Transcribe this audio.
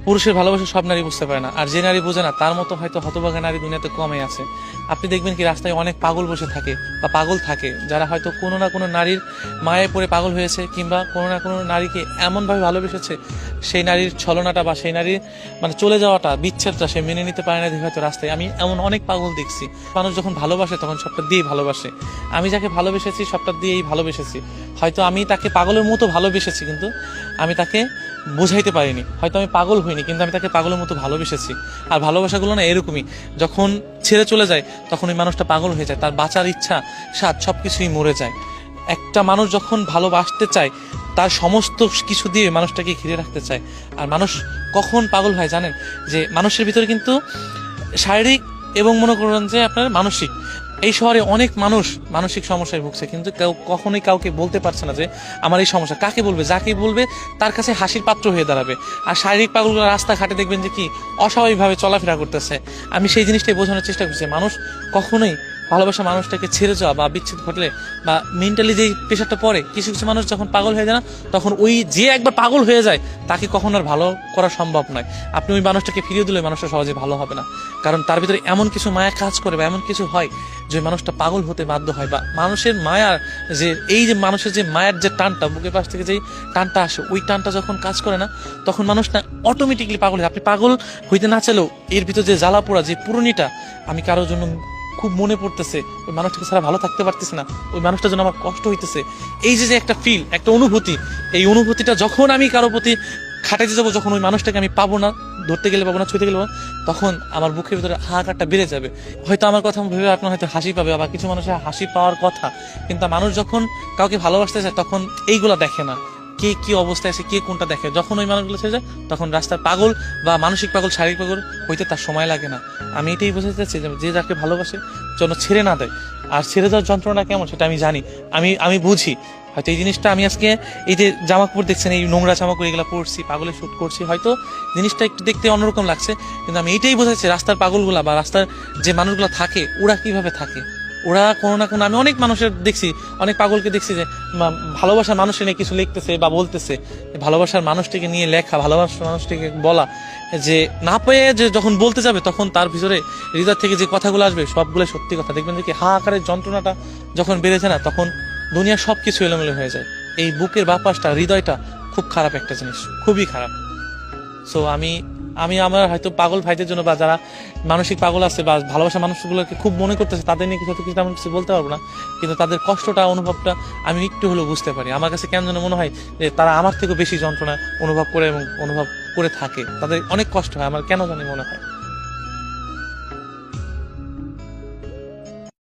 পুরুষের ভালোবাসা সব নারী বুঝতে পারে না, আর যে নারী বোঝে না তার মতো হয়তো হতভাগা নারী দুনিয়াতে কমই আছে। আপনি দেখবেন কি রাস্তায় অনেক পাগল বসে থাকে বা পাগল থাকে, যারা হয়তো কোনো না কোনো নারীর মায়ে পড়ে পাগল হয়েছে, কিংবা কোনো না কোনো নারীকে এমনভাবে ভালোবেসেছে সেই নারীর ছলনাটা বা সেই নারীর মানে চলে যাওয়াটা, বিচ্ছেদটা সে মেনে নিতে পারে না দেখে হয়তো রাস্তায়। আমি এমন অনেক পাগল দেখছি। মানুষ যখন ভালোবাসে তখন সবটা দিয়েই ভালোবাসে। আমি যাকে ভালোবেসেছি সবটা দিয়েই ভালোবেসেছি। হয়তো আমি তাকে পাগলের মতো ভালোবেসেছি, কিন্তু আমি তাকে বোঝাইতে পারিনি। হয়তো আমি পাগল হইনি, কিন্তু আমি তাকে পাগলের মতো ভালোবেসেছি। আর ভালোবাসাগুলো না এরকমই, যখন ছেড়ে চলে যায় তখন ওই মানুষটা পাগল হয়ে যায়, তার বাঁচার ইচ্ছা স্বাদ সবকিছুই মরে যায়। একটা মানুষ যখন ভালোবাসতে চায় তার সমস্ত কিছু দিয়ে মানুষটাকে ঘিরে রাখতে চায়। আর মানুষ কখন পাগল হয় জানেন? যে মানুষের ভিতরে কিন্তু শারীরিক এবং মনে করেন যে আপনার মানসিক, এই শহরে অনেক মানুষ মানসিক সমস্যায় ভুগছে, কিন্তু কেউ কখনোই কাউকে বলতে পারছে না যে আমার এই সমস্যা। কাকে বলবে? যাকে বলবে তার কাছে হাসির পাত্র হয়ে দাঁড়াবে। আর শারীরিক পাগলগুলো রাস্তাঘাটে দেখবেন যে কি অস্বাভাবিকভাবে চলাফেরা করতেছে। আমি সেই জিনিসটাই বোঝানোর চেষ্টা করছি। মানুষ কখনোই ভালোবাসা মানুষটাকে ছেড়ে যাওয়া বা বিচ্ছেদ ঘটলে বা মেন্টালি যেই প্রেশারটা পড়ে, কিছু কিছু মানুষ যখন পাগল হয়ে যায় না, তখন ওই যে একবার পাগল হয়ে যায় তাকে কখনো আর ভালো করা সম্ভব নয়। আপনি ওই মানুষটাকে ফিরিয়ে দিলে মানুষটা সহজে ভালো হবে না, কারণ তার ভিতরে এমন কিছু মায়া কাজ করে বা এমন কিছু হয় যে মানুষটা পাগল হতে বাধ্য হয়। বা মানুষের মায়ার যে এই যে মানুষের যে মায়ের যে টানটা, বুকের পাশ থেকে যেই টানটা আসে, ওই টানটা যখন কাজ করে না, তখন মানুষ না অটোমেটিকলি পাগল হয়। আপনি পাগল হইতে না চাইলেও এর ভিতর যে জ্বালা পোড়া, যে পুরনিটা, আমি কারোর জন্য খুব মনে পড়তেছে, ওই মানুষটাকে ছাড়া ভালো থাকতে পারতেছে না, ওই মানুষটার জন্য আমার কষ্ট হইতেছে, এই যে যে একটা ফিল, একটা অনুভূতি, এই অনুভূতিটা যখন আমি কারো প্রতি খাটাইতে যাবো, যখন ওই মানুষটাকে আমি পাবো না, ধরতে গেলে পাবো না, ছুঁতে গেলে পাবো না, তখন আমার বুকের ভিতরে হাহাকারটা বেড়ে যাবে। হয়তো আমার কথা ভেবে আপনার হয়তো হাসি পাবে, আবার কিছু মানুষের হাসি পাওয়ার কথা, কিন্তু মানুষ যখন কাউকে ভালোবাসতে চায় তখন এইগুলা দেখে না, কে কি অবস্থায় আছে, কে কোনটা দেখে। যখন ওই মানুষগুলো ছেড়ে যায় তখন রাস্তার পাগল বা মানসিক পাগল, শারীরিক পাগল হইতে তার সময় লাগে না। আমি এটাই বোঝাতে চাচ্ছি যে যাকে ভালোবাসে যেন ছেড়ে না দেয়। আর ছেড়ে যাওয়ার যন্ত্রণা কেমন সেটা আমি জানি, আমি বুঝি। হয়তো এই জিনিসটা আমি আজকে এই যে জামা কাপড় দেখছেন, এই নোংরা জামা কাপড় এগুলো পরছি, পাগলে শুট করছি, হয়তো জিনিসটা একটু দেখতে অন্যরকম লাগছে, কিন্তু আমি এইটাই বোঝাচ্ছি রাস্তার পাগলগুলা বা রাস্তার যে মানুষগুলো থাকে ওরা কিভাবে থাকে। ওরা কোনো না কোনো, আমি অনেক মানুষের দেখছি, অনেক পাগলকে দেখছি যে ভালোবাসার মানুষের নিয়ে কিছু লিখতেছে বা বলতেছে, ভালোবাসার মানুষটিকে নিয়ে লেখা, ভালোবাসার মানুষটিকে বলা, যে না পেয়ে যে যখন বলতে যাবে তখন তার ভিতরে হৃদয় থেকে যে কথাগুলো আসবে সবগুলো সত্যি কথা। দেখবেন যে কি হাহাকারের যন্ত্রণাটা যখন বেড়েছে না, তখন দুনিয়ার সবকিছু এলোমেলো হয়ে যায়। এই বুকের বাপাসটা, হৃদয়টা খুব খারাপ একটা জিনিস, খুবই খারাপ। সো আমি আমি আমার হয়তো পাগল ভাইদের জন্য বা যারা মানসিক পাগল আছে বা ভালোবাসা মানুষগুলোকে খুব মনে করতেছে, তাদের নিয়ে কিছু তেমন কিছু বলতে পারবো না, কিন্তু তাদের কষ্টটা, অনুভবটা আমি একটু হলেও বুঝতে পারি। আমার কাছে কেন যেন মনে হয় যে তারা আমার থেকেও বেশি যন্ত্রণা অনুভব করে এবং অনুভব করে থাকে, তাদের অনেক কষ্ট হয়, আমার কেন জানি মনে হয়।